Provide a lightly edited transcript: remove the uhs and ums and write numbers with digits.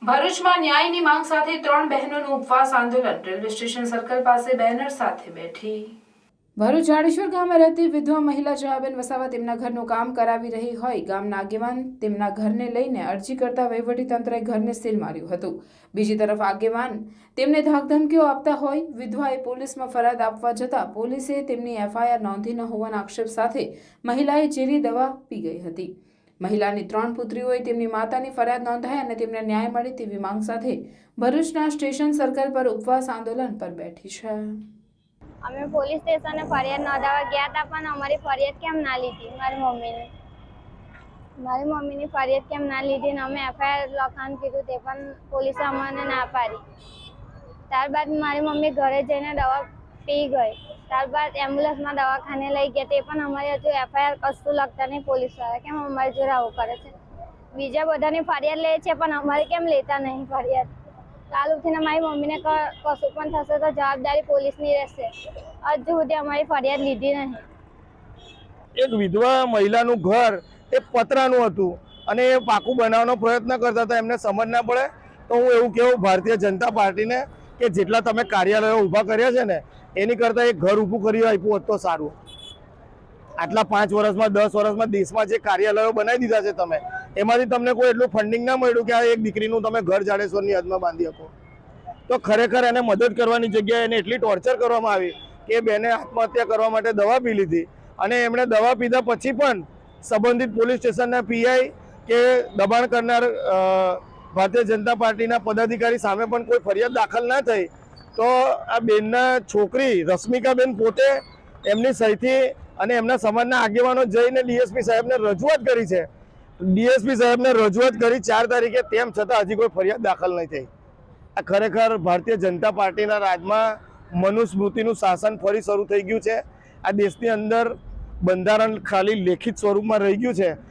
ભરૂચમાં ન્યાયની માંગ સાથે 3 બહેનોનું ઉપવાસ આંદોલન રેલવે સ્ટેશન સર્કલ પાસે બેનર સાથે બેઠી। ભરૂચ જાડેશ્વર ગામે રહેતી વિધવા મહિલા જયાબેન વસાવા તેમના ઘરનું કામ કરાવી રહી હોય ગામના આગેવાન તેમના ઘરને લઈને અરજી કરતા વહીવટીતંત્રએ ઘરને સીલ માર્યું હતું। બીજી તરફ આગેવાન તેમને ધાકધમકીઓ આપતા હોય વિધવાએ પોલીસમાં ફરિયાદ આપવા જતાં પોલીસે તેમની એફઆઈઆર નોંધી ન હોવાના આક્ષેપ સાથે મહિલાએ ઝેરી દવા પી ગઈ હતી। મહિલાની 3 પુત્રીઓએ તેમની માતાની ફરિયાદ નોંધાઈ અને તેમને ન્યાય મળે તેવી માંગ સાથે ભરૂચના સ્ટેશન સર્કલ પર ઉપવાસ આંદોલન પર બેઠી છે। અમે પોલીસ સ્ટેશને ફરિયાદ નોંધાવવા ગયા હતા પણ અમારી ફરિયાદ કેમ ના લીધી મારી મમ્મીની ફરિયાદ કેમ ના લીધી ને અમે એફઆઈઆર લખવાનું કીધું તે પણ પોલીસે અમને ના પાડી। ત્યારબાદ મારી મમ્મી ઘરે જઈને દવા પી ગઈ। ત્યારબાદ એમ્બ્યુલન્સમાં દવાખાને લઈ ગયા તે પણ અમારી હજુ એફઆઈઆર કશું લખતા નહીં પોલીસવાળા કેમ અમારી જોડે આવું કરે છે। બીજા બધાની ફરિયાદ લે છે પણ અમારી કેમ લેતા નહીં ફરિયાદ। કાલ ઉઠીને મારી મમ્મીને કશું પણ થશે તો જવાબદારી પોલીસની રહેશે। હજુ સુધી અમારી ફરિયાદ લીધી નહીં। એક વિધવા મહિલાનું ઘર એ પતરાનું હતું અને એ પાકું બનાવવાનો પ્રયત્ન કરતા હતા, એમને સમજ ના પડે તો હું એવું કહેવું ભારતીય જનતા પાર્ટીને કે જેટલા તમે કાર્યાલયો ઊભા કર્યા છે ને એની કરતાં એક ઘર ઊભું કરી આપ્યું હોત તો સારું। આટલા 5 વર્ષમાં 10 વર્ષમાં દેશમાં જે કાર્યાલયો બનાવી દીધા છે તમે એમાંથી તમને કોઈ એટલું ફંડિંગ ના મળ્યું કે આ એક દીકરીનું તમે ઘર જાડેશ્વરની હદમાં બાંધી શકો। તો ખરેખર એને મદદ કરવાની જગ્યાએ એને એટલી ટોર્ચર કરવામાં આવી કે બેને આત્મહત્યા કરવા માટે દવા પી લીધી અને એમણે દવા પીધા પછી પણ સંબંધિત પોલીસ સ્ટેશનના પીઆઈ કે દબાણ કરનાર ભારતીય જનતા પાર્ટીના પદાધિકારી સામે પણ કોઈ ફરિયાદ દાખલ ના થઈ તો આ બેનના છોકરી રશ્મિકાબેન પોતે એમની સહીથી અને એમના સમાજના આગેવાનો જઈને ડીએસપી સાહેબને રજૂઆત કરી છે। ડીએસપી સાહેબને રજૂઆત કરી 4 તારીખે, તેમ છતાં હજી કોઈ ફરિયાદ દાખલ નહીં થઈ। આ ખરેખર ભારતીય જનતા પાર્ટીના રાજમાં મનુસ્મૃતિનું શાસન ફરી શરૂ થઈ ગયું છે। આ દેશની અંદર બંધારણ ખાલી લેખિત સ્વરૂપમાં રહી ગયું છે।